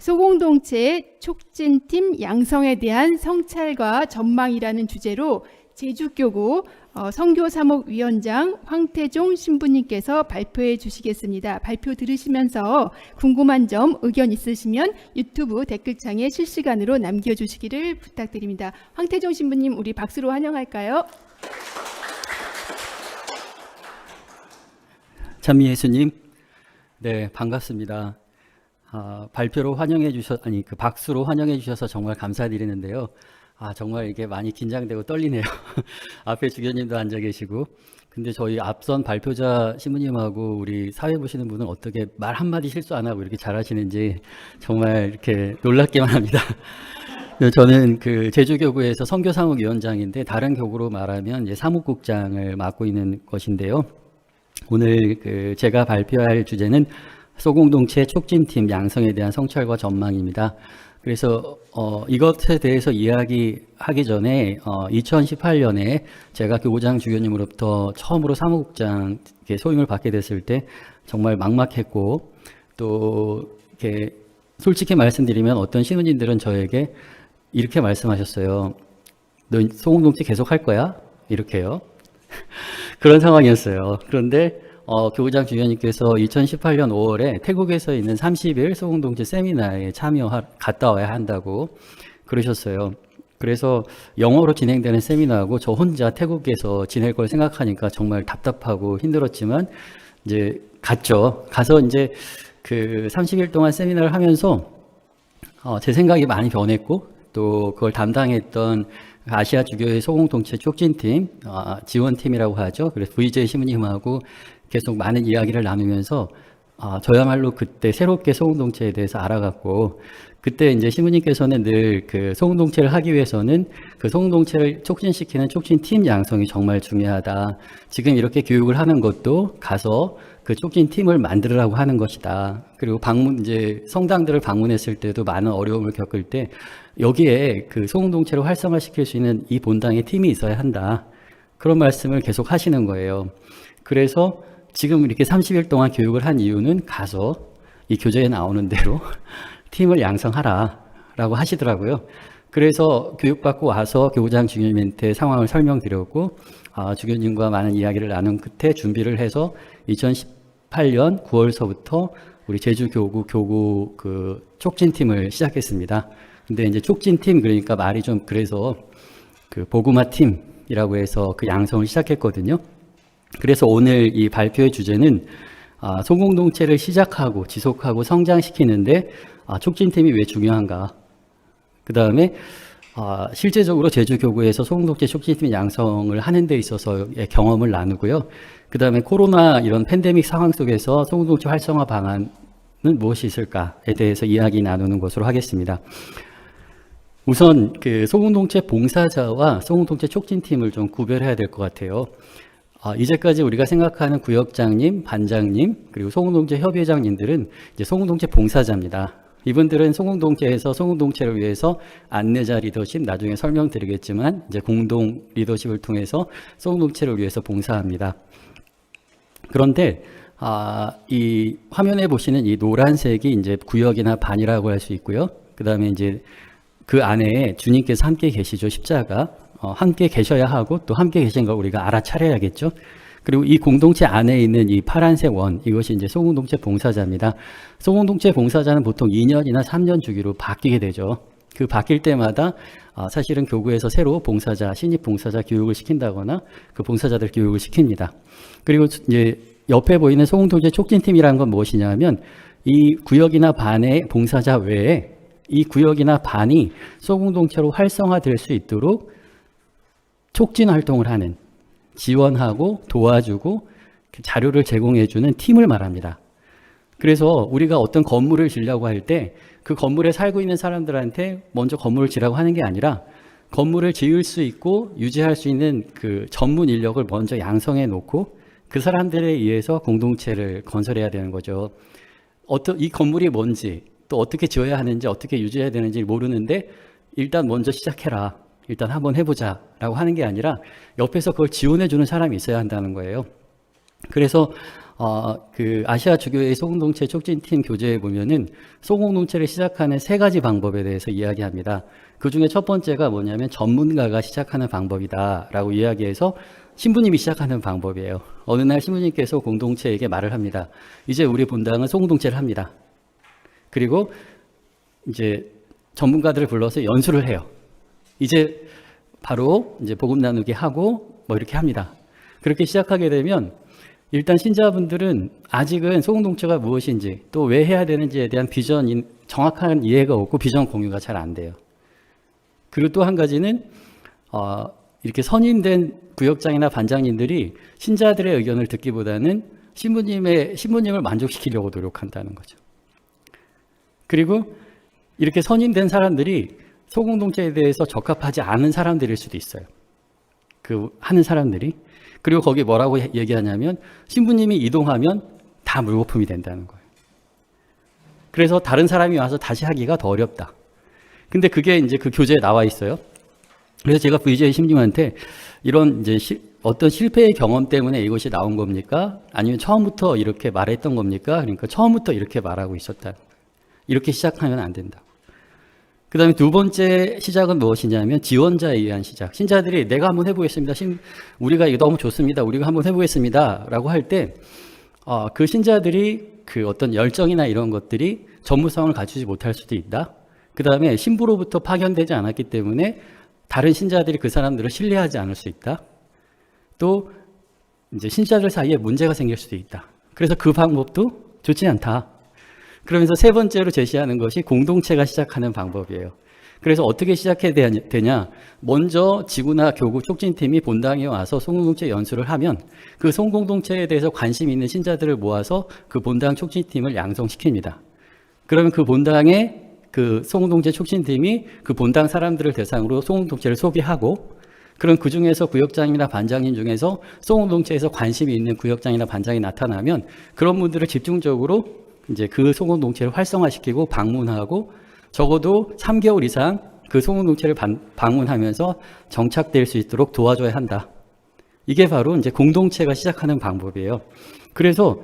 소공동체 촉진팀 양성에 대한 성찰과 전망이라는 주제로 제주교구 선교사목위원장 황태종 신부님께서 발표해 주시겠습니다. 발표 들으시면서 궁금한 점, 의견 있으시면 유튜브 댓글창에 실시간으로 남겨주시기를 부탁드립니다. 황태종 신부님, 우리 박수로 환영할까요? 찬미 예수님, 네, 반갑습니다. 발표로 환영해 박수로 환영해 주셔서 정말 감사드리는데요. 정말 이게 많이 긴장되고 떨리네요. 앞에 주교님도 앉아 계시고. 근데 저희 앞선 발표자 신부님하고 우리 사회 보시는 분은 어떻게 말 한마디 실수 안 하고 이렇게 잘하시는지 정말 이렇게 놀랍기만 합니다. 저는 그 제주교구에서 선교사목위원장인데 다른 교구로 말하면 이제 사무국장을 맡고 있는 것인데요. 오늘 제가 발표할 주제는 소공동체 촉진팀 양성에 대한 성찰과 전망입니다. 그래서 이것에 대해서 이야기하기 전에 2018년에 제가 교구장 주교님으로부터 처음으로 사무국장 소임을 받게 됐을 때 정말 막막했고, 또 이렇게 솔직히 말씀드리면 어떤 신부님들은 저에게 이렇게 말씀하셨어요. 너 소공동체 계속 할 거야? 이렇게요. 그런 상황이었어요. 그런데 교구장 주교님께서 2018년 5월에 태국에서 있는 30일 소공동체 세미나에 갔다 와야 한다고 그러셨어요. 그래서 영어로 진행되는 세미나하고 저 혼자 태국에서 지낼 걸 생각하니까 정말 답답하고 힘들었지만 이제 갔죠. 가서 이제 그 30일 동안 세미나를 하면서 제 생각이 많이 변했고, 또 그걸 담당했던 아시아 주교회 소공동체 촉진팀, 지원팀이라고 하죠. 그래서 VJ 신부님하고 계속 많은 이야기를 나누면서 저야말로 그때 새롭게 소공동체에 대해서 알아갔고, 그때 이제 신부님께서는 늘 그 소공동체를 하기 위해서는 그 소공동체를 촉진시키는 촉진팀 양성이 정말 중요하다. 지금 이렇게 교육을 하는 것도 가서 그 촉진팀을 만들으라고 하는 것이다. 그리고 이제 성당들을 방문했을 때도 많은 어려움을 겪을 때 여기에 그 소공동체를 활성화시킬 수 있는 이 본당의 팀이 있어야 한다. 그런 말씀을 계속 하시는 거예요. 그래서 지금 이렇게 30일 동안 교육을 한 이유는 가서 이 교재에 나오는 대로 팀을 양성하라 라고 하시더라고요. 그래서 교육받고 와서 교구장 주교님한테 상황을 설명드렸고, 주교님과 많은 이야기를 나눈 끝에 준비를 해서 2018년 9월서부터 우리 제주교구 그 촉진팀을 시작했습니다. 근데 이제 촉진팀, 그러니까 말이 좀 그래서 그 복음화 팀이라고 해서 그 양성을 시작했거든요. 그래서 오늘 이 발표의 주제는 소공동체를 시작하고 지속하고 성장시키는데 촉진팀이 왜 중요한가. 그 다음에 실제적으로 제주교구에서 소공동체 촉진팀 양성을 하는 데 있어서의 경험을 나누고요. 그 다음에 코로나 이런 팬데믹 상황 속에서 소공동체 활성화 방안은 무엇이 있을까에 대해서 이야기 나누는 것으로 하겠습니다. 우선 그 소공동체 봉사자와 소공동체 촉진팀을 좀 구별해야 될 것 같아요. 이제까지 우리가 생각하는 구역장님, 반장님, 그리고 소공동체 협의회장님들은 이제 소공동체 봉사자입니다. 이분들은 소공동체에서 소공동체를 위해서 안내자 리더십, 나중에 설명드리겠지만 이제 공동 리더십을 통해서 소공동체를 위해서 봉사합니다. 그런데 이 화면에 보시는 이 노란색이 이제 구역이나 반이라고 할 수 있고요. 그 다음에 이제 그 안에 주님께서 함께 계시죠. 십자가. 함께 계셔야 하고 또 함께 계신 걸 우리가 알아차려야겠죠. 그리고 이 공동체 안에 있는 이 파란색 원, 이것이 이제 소공동체 봉사자입니다. 소공동체 봉사자는 보통 2년이나 3년 주기로 바뀌게 되죠. 그 바뀔 때마다 사실은 교구에서 새로 신입 봉사자 교육을 시킨다거나 그 봉사자들 교육을 시킵니다. 그리고 이제 옆에 보이는 소공동체 촉진팀이라는 건 무엇이냐면 이 구역이나 반의 봉사자 외에 이 구역이나 반이 소공동체로 활성화될 수 있도록 촉진 활동을 하는, 지원하고 도와주고 자료를 제공해주는 팀을 말합니다. 그래서 우리가 어떤 건물을 지으려고 할 때 그 건물에 살고 있는 사람들한테 먼저 건물을 지으라고 하는 게 아니라 건물을 지을 수 있고 유지할 수 있는 그 전문 인력을 먼저 양성해 놓고 그 사람들에 의해서 공동체를 건설해야 되는 거죠. 이 건물이 뭔지, 또 어떻게 지어야 하는지, 어떻게 유지해야 되는지 모르는데 일단 먼저 시작해라. 일단 한번 해보자 라고 하는 게 아니라 옆에서 그걸 지원해 주는 사람이 있어야 한다는 거예요. 그래서 그 아시아 주교회 소공동체 촉진팀 교재에 보면은 소공동체를 시작하는 세 가지 방법에 대해서 이야기합니다. 그 중에 첫 번째가 뭐냐면 전문가가 시작하는 방법이다라고 이야기해서 신부님이 시작하는 방법이에요. 어느 날 신부님께서 공동체에게 말을 합니다. 이제 우리 본당은 소공동체를 합니다. 그리고 이제 전문가들을 불러서 연수를 해요. 이제 바로 이제 복음 나누기 하고 뭐 이렇게 합니다. 그렇게 시작하게 되면 일단 신자분들은 아직은 소공동체가 무엇인지 또 왜 해야 되는지에 대한 비전, 정확한 이해가 없고 비전 공유가 잘 안 돼요. 그리고 또 한 가지는 이렇게 선임된 구역장이나 반장님들이 신자들의 의견을 듣기보다는 신부님을 만족시키려고 노력한다는 거죠. 그리고 이렇게 선임된 사람들이 소공동체에 대해서 적합하지 않은 사람들일 수도 있어요. 그 하는 사람들이. 그리고 거기 뭐라고 얘기하냐면 신부님이 이동하면 다 물거품이 된다는 거예요. 그래서 다른 사람이 와서 다시 하기가 더 어렵다. 근데 그게 이제 그 교재에 나와 있어요. 그래서 제가 VJ 신부님한테 이런 이제 어떤 실패의 경험 때문에 이것이 나온 겁니까? 아니면 처음부터 이렇게 말했던 겁니까? 그러니까 처음부터 이렇게 말하고 있었다. 이렇게 시작하면 안 된다. 그 다음에 두 번째 시작은 무엇이냐면 지원자에 의한 시작. 신자들이 내가 한번 해보겠습니다. 우리가 이거 너무 좋습니다. 우리가 한번 해보겠습니다. 라고 할 때, 그 신자들이 그 어떤 열정이나 이런 것들이 전무성을 갖추지 못할 수도 있다. 그 다음에 신부로부터 파견되지 않았기 때문에 다른 신자들이 그 사람들을 신뢰하지 않을 수 있다. 또 이제 신자들 사이에 문제가 생길 수도 있다. 그래서 그 방법도 좋지 않다. 그러면서 세 번째로 제시하는 것이 공동체가 시작하는 방법이에요. 그래서 어떻게 시작해야 되냐? 먼저 지구나 교구 촉진팀이 본당에 와서 소공동체 연수를 하면 그 소공동체에 대해서 관심 있는 신자들을 모아서 그 본당 촉진팀을 양성시킵니다. 그러면 그 본당의 그 소공동체 촉진팀이 그 본당 사람들을 대상으로 소공동체를 소개하고, 그럼 그 중에서 구역장이나 반장님 중에서 소공동체에서 관심이 있는 구역장이나 반장이 나타나면 그런 분들을 집중적으로 이제 그 소공동체를 활성화시키고 방문하고 적어도 3개월 이상 그 소공동체를 방문하면서 정착될 수 있도록 도와줘야 한다. 이게 바로 이제 공동체가 시작하는 방법이에요. 그래서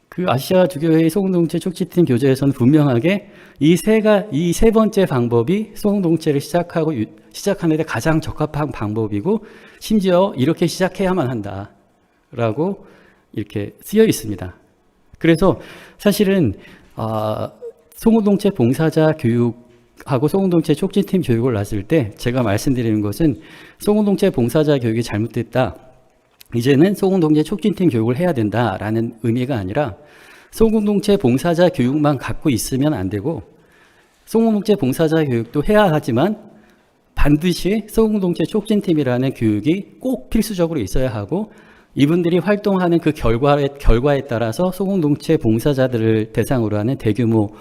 그 아시아 주교회의 소공동체 촉진팀 교재에서는 분명하게 이 세 번째 방법이 소공동체를 시작하는 데 가장 적합한 방법이고, 심지어 이렇게 시작해야만 한다라고 이렇게 쓰여 있습니다. 그래서 사실은 소공동체 봉사자 교육하고 소공동체 촉진팀 교육을 놨을 때 제가 말씀드리는 것은 소공동체 봉사자 교육이 잘못됐다, 이제는 소공동체 촉진팀 교육을 해야 된다라는 의미가 아니라 소공동체 봉사자 교육만 갖고 있으면 안 되고 소공동체 봉사자 교육도 해야 하지만 반드시 소공동체 촉진팀이라는 교육이 꼭 필수적으로 있어야 하고, 이분들이 활동하는 그 결과에 따라서 소공동체 봉사자들을 대상으로 하는 대규모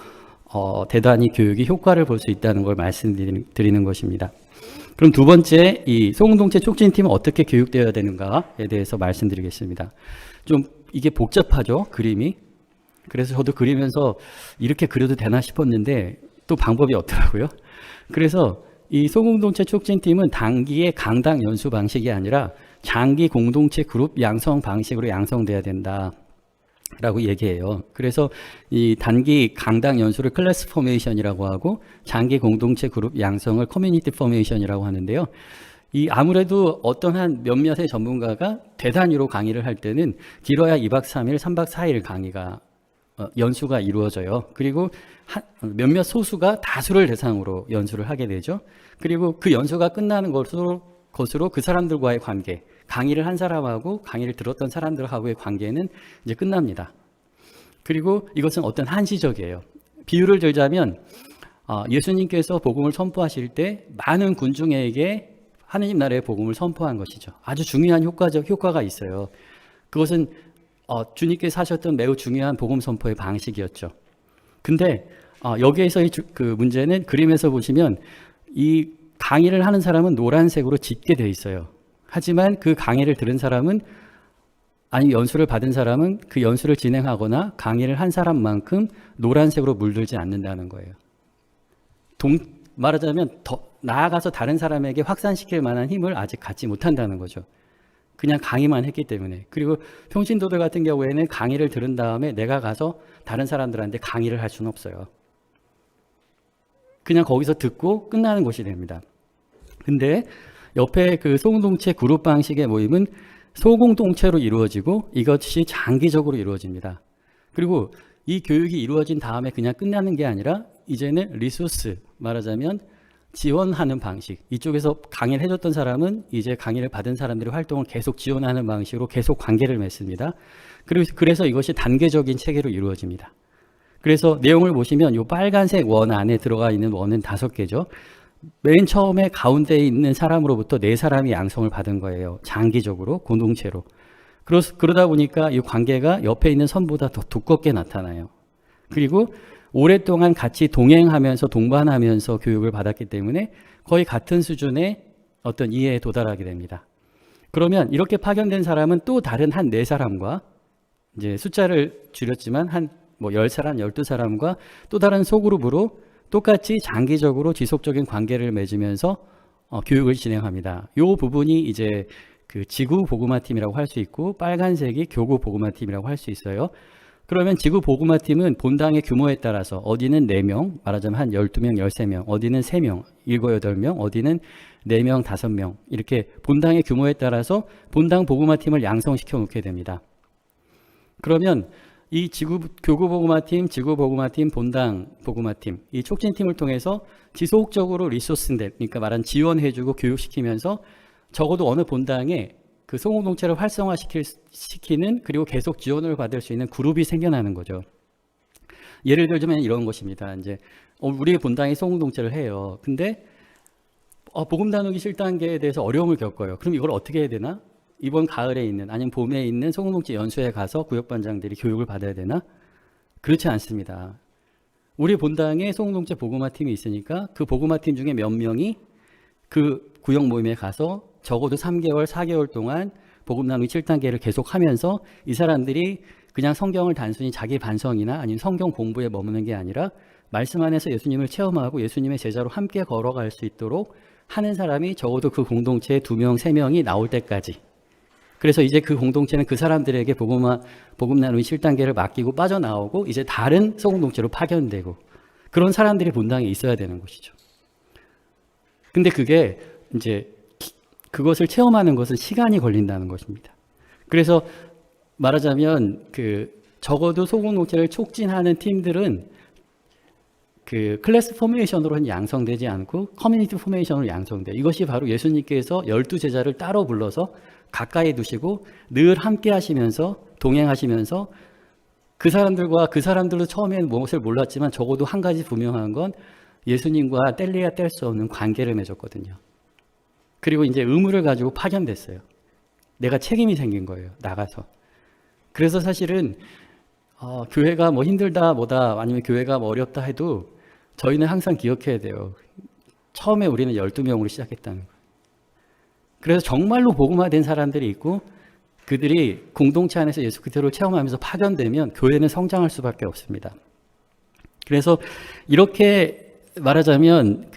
대단히 교육이 효과를 볼 수 있다는 걸 말씀드리는 것입니다. 그럼 두 번째, 이 소공동체 촉진팀은 어떻게 교육되어야 되는가에 대해서 말씀드리겠습니다. 좀 이게 복잡하죠, 그림이. 그래서 저도 그리면서 이렇게 그려도 되나 싶었는데 또 방법이 없더라고요. 그래서 이 소공동체 촉진팀은 단기의 강당 연수 방식이 아니라 장기 공동체 그룹 양성 방식으로 양성돼야 된다라고 얘기해요. 그래서 이 단기 강당 연수를 클래스 포메이션이라고 하고 장기 공동체 그룹 양성을 커뮤니티 포메이션이라고 하는데요. 이 아무래도 어떤 한 몇몇의 전문가가 대단위로 강의를 할 때는 길어야 2박 3일, 3박 4일 강의가 연수가 이루어져요. 그리고 몇몇 소수가 다수를 대상으로 연수를 하게 되죠. 그리고 그 연수가 끝나는 것으로 그 사람들과의 관계, 강의를 한 사람하고 강의를 들었던 사람들하고의 관계는 이제 끝납니다. 그리고 이것은 어떤 한시적이에요. 비유를 들자면 예수님께서 복음을 선포하실 때 많은 군중에게 하느님 나라의 복음을 선포한 것이죠. 아주 중요한 효과가 있어요. 그것은 주님께서 하셨던 매우 중요한 복음 선포의 방식이었죠. 근데 여기에서의 그 문제는 그림에서 보시면 이 강의를 하는 사람은 노란색으로 짙게 돼 있어요. 하지만 그 강의를 들은 사람은, 아니 연수를 받은 사람은 그 연수를 진행하거나 강의를 한 사람만큼 노란색으로 물들지 않는다는 거예요. 말하자면 더 나아가서 다른 사람에게 확산시킬 만한 힘을 아직 갖지 못한다는 거죠. 그냥 강의만 했기 때문에. 그리고 평신도들 같은 경우에는 강의를 들은 다음에 내가 가서 다른 사람들한테 강의를 할 수는 없어요. 그냥 거기서 듣고 끝나는 것이 됩니다. 근데 옆에 그 소공동체 그룹 방식의 모임은 소공동체로 이루어지고 이것이 장기적으로 이루어집니다. 그리고 이 교육이 이루어진 다음에 그냥 끝나는 게 아니라 이제는 리소스, 말하자면 지원하는 방식. 이쪽에서 강의를 해줬던 사람은 이제 강의를 받은 사람들의 활동을 계속 지원하는 방식으로 계속 관계를 맺습니다. 그래서 이것이 단계적인 체계로 이루어집니다. 그래서 내용을 보시면 이 빨간색 원 안에 들어가 있는 원은 5개죠. 맨 처음에 가운데에 있는 사람으로부터 4사람이 양성을 받은 거예요. 장기적으로, 공동체로. 그러다 보니까 이 관계가 옆에 있는 선보다 더 두껍게 나타나요. 그리고 오랫동안 같이 동행하면서 동반하면서 교육을 받았기 때문에 거의 같은 수준의 어떤 이해에 도달하게 됩니다. 그러면 이렇게 파견된 사람은 또 다른 한 4사람과 이제 숫자를 줄였지만 한 10사람, 12사람과 또 다른 소그룹으로 똑같이 장기적으로 지속적인 관계를 맺으면서 교육을 진행합니다. 이 부분이 이제 그 지구 보그마 팀이라고 할 수 있고 빨간색이 교구 보그마 팀이라고 할 수 있어요. 그러면 지구 보그마 팀은 본당의 규모에 따라서 어디는 4명, 말하자면 한 12명, 13명, 어디는 3명, 7, 8명, 어디는 4명, 5명 이렇게 본당의 규모에 따라서 본당 보그마 팀을 양성시켜 놓게 됩니다. 그러면 이 교구 보그마 팀, 지구 보그마 팀, 본당 보그마 팀, 이 촉진 팀을 통해서 지속적으로 리소스인데, 그러니까 지원해주고 교육시키면서 적어도 어느 본당에 그 소공동체를 활성화시키는 그리고 계속 지원을 받을 수 있는 그룹이 생겨나는 거죠. 예를 들자면 이런 것입니다. 이제 우리 본당이 소공동체를 해요. 근데 복음 나누기 실단계에 대해서 어려움을 겪어요. 그럼 이걸 어떻게 해야 되나? 이번 가을에 있는 아니면 봄에 있는 소공동체 연수에 가서 구역반장들이 교육을 받아야 되나? 그렇지 않습니다. 우리 본당에 소공동체 복음화 팀이 있으니까 그 복음화 팀 중에 몇 명이 그 구역 모임에 가서 적어도 3개월, 4개월 동안 복음 나누기 7단계를 계속하면서 이 사람들이 그냥 성경을 단순히 자기 반성이나 아니면 성경 공부에 머무는 게 아니라 말씀 안에서 예수님을 체험하고 예수님의 제자로 함께 걸어갈 수 있도록 하는 사람이 적어도 그 공동체에 2명, 3명이 나올 때까지. 그래서 이제 그 공동체는 그 사람들에게 복음 나누기 7단계를 맡기고 빠져나오고 이제 다른 소공동체로 파견되고 그런 사람들이 본당에 있어야 되는 것이죠. 근데 그게 이제 그것을 체험하는 것은 시간이 걸린다는 것입니다. 그래서 말하자면 적어도 소공동체를 촉진하는 팀들은 그 클래스 포메이션으로는 양성되지 않고 커뮤니티 포메이션으로 양성돼. 이것이 바로 예수님께서 12제자를 따로 불러서 가까이 두시고 늘 함께 하시면서 동행하시면서 그 사람들도 처음에는 무엇을 몰랐지만 적어도 한 가지 분명한 건 예수님과 뗄래야 뗄 수 없는 관계를 맺었거든요. 그리고 이제 의무를 가지고 파견됐어요. 내가 책임이 생긴 거예요. 나가서. 그래서 사실은 교회가 뭐 힘들다 뭐다 아니면 교회가 뭐 어렵다 해도 저희는 항상 기억해야 돼요. 처음에 우리는 12명으로 시작했다는 거예요. 그래서 정말로 복음화된 사람들이 있고 그들이 공동체 안에서 예수 그리스도를 체험하면서 파견되면 교회는 성장할 수밖에 없습니다. 그래서 이렇게 말하자면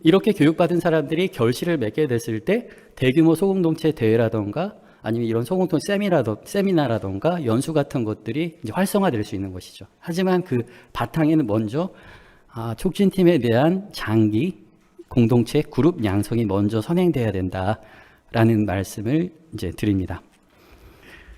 이렇게 교육받은 사람들이 결실을 맺게 됐을 때 대규모 소공동체 대회라던가 아니면 이런 소공동체 세미나라던가 연수 같은 것들이 이제 활성화될 수 있는 것이죠. 하지만 그 바탕에는 먼저 촉진팀에 대한 장기 공동체 그룹 양성이 먼저 선행돼야 된다라는 말씀을 이제 드립니다.